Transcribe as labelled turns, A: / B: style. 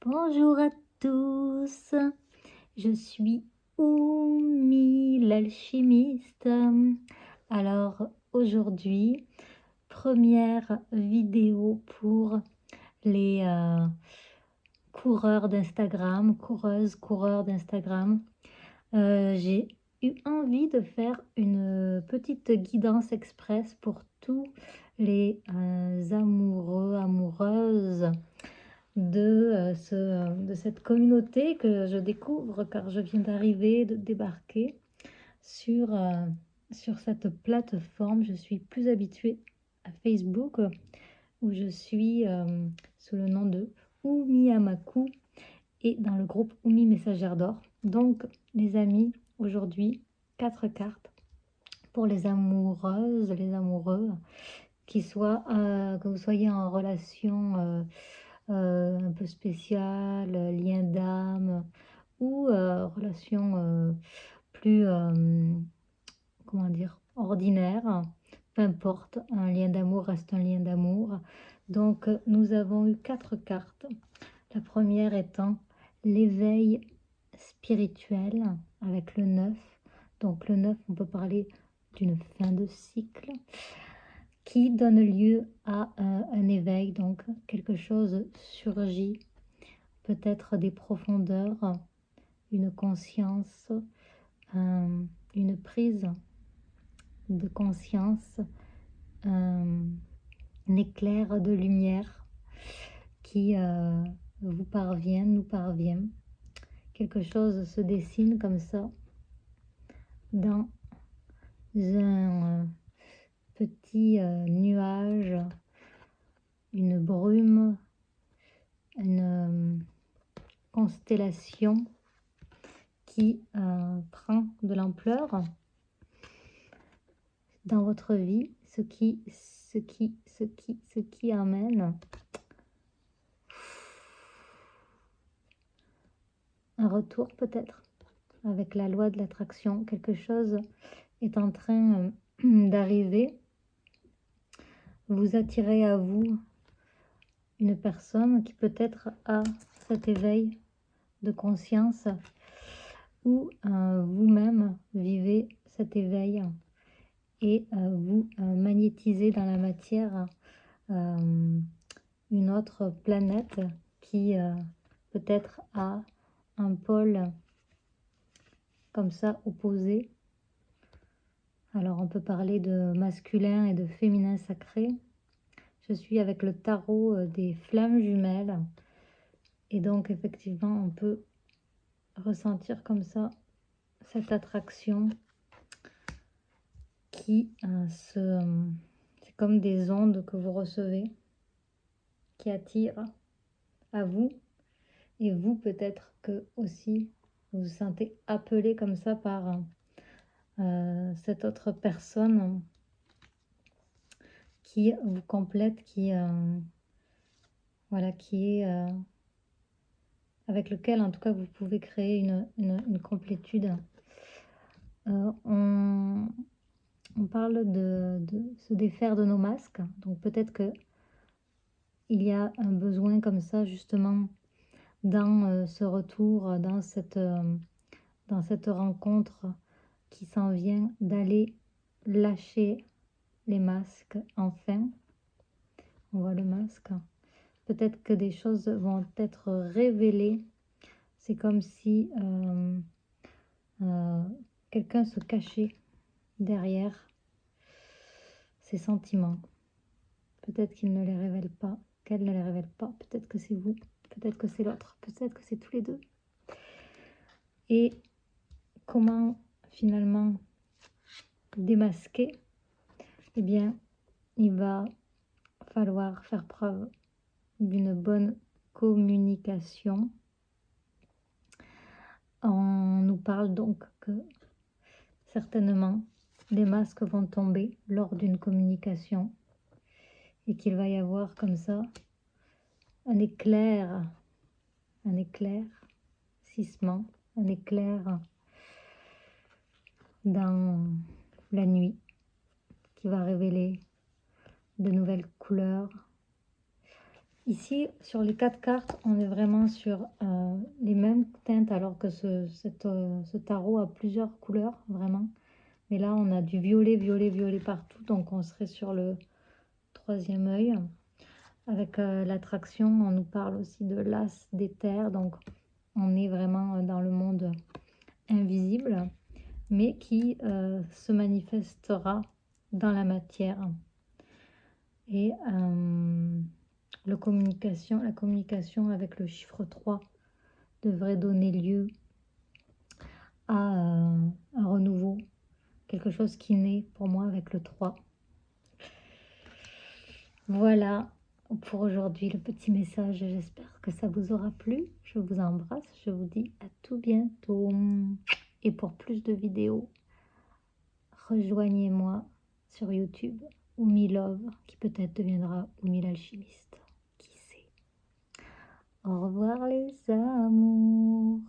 A: Bonjour à tous, je suis Oumi l'alchimiste. Alors aujourd'hui, première vidéo pour les coureurs d'Instagram, coureurs d'Instagram. J'ai eu envie de faire une petite guidance express pour tous les amoureux, amoureuses de cette communauté que je découvre car je viens d'arriver, de débarquer sur cette plateforme. Je suis plus habituée à Facebook où je suis sous le nom de Oumi Amaku et dans le groupe Oumi Messagère d'Or. Donc les amis, aujourd'hui 4 cartes pour les amoureuses, les amoureux, que vous soyez en relation un peu spéciale, lien d'âme ou relation plus, comment dire, ordinaire. Peu importe, un lien d'amour reste un lien d'amour. Donc nous avons eu 4 cartes. La première étant l'éveil spirituel avec le 9. Donc le 9, on peut parler d'une fin de cycle qui donne lieu à un éveil, donc quelque chose surgit, peut-être des profondeurs, une conscience, une prise de conscience, un éclair de lumière qui vous parvient, nous parvient. Quelque chose se dessine comme ça dans un petit nuage, une brume, une constellation qui prend de l'ampleur dans votre vie, ce qui amène un retour peut-être avec la loi de l'attraction. Quelque chose est en train d'arriver. Vous attirez à vous une personne qui peut-être a cet éveil de conscience ou vous-même vivez cet éveil et vous magnétisez dans la matière une autre planète qui peut-être a un pôle comme ça opposé. Alors on peut parler de masculin et de féminin sacré. Je suis avec le tarot des flammes jumelles et donc effectivement on peut ressentir comme ça cette attraction qui c'est comme des ondes que vous recevez qui attirent à vous, et vous peut-être que aussi vous vous sentez appelé comme ça par cette autre personne qui vous complète, voilà, qui est avec lequel en tout cas vous pouvez créer une complétude. On parle de se défaire de nos masques, donc peut-être que il y a un besoin comme ça justement dans ce retour, dans cette rencontre qui s'en vient, d'aller lâcher les masques enfin. On voit le masque. Peut-être que des choses vont être révélées. C'est comme si quelqu'un se cachait derrière ses sentiments. Peut-être qu'il ne les révèle pas, qu'elle ne les révèle pas. Peut-être que c'est vous, peut-être que c'est l'autre, peut-être que c'est tous les deux. Et comment finalement démasquer? Eh bien, il va falloir faire preuve d'une bonne communication. On nous parle donc que certainement les masques vont tomber lors d'une communication et qu'il va y avoir comme ça un éclaircissement, un éclair dans la nuit qui va révéler de nouvelles couleurs, Ici, sur les 4 cartes, on est vraiment sur les mêmes teintes, alors que ce tarot a plusieurs couleurs, vraiment. Mais là, on a du violet, violet, violet partout, donc on serait sur le 3e œil. Avec l'attraction, on nous parle aussi de l'as d'éther, donc on est vraiment dans le monde invisible, mais qui se manifestera dans la matière. Et la communication avec le chiffre 3 devrait donner lieu à un renouveau, quelque chose qui naît pour moi avec le 3. Voilà pour aujourd'hui le petit message, j'espère que ça vous aura plu. Je vous embrasse, je vous dis à tout bientôt. Et pour plus de vidéos, rejoignez-moi sur YouTube, Oumi Love, qui peut-être deviendra Oumi l'alchimiste. Qui sait? Au revoir les amours.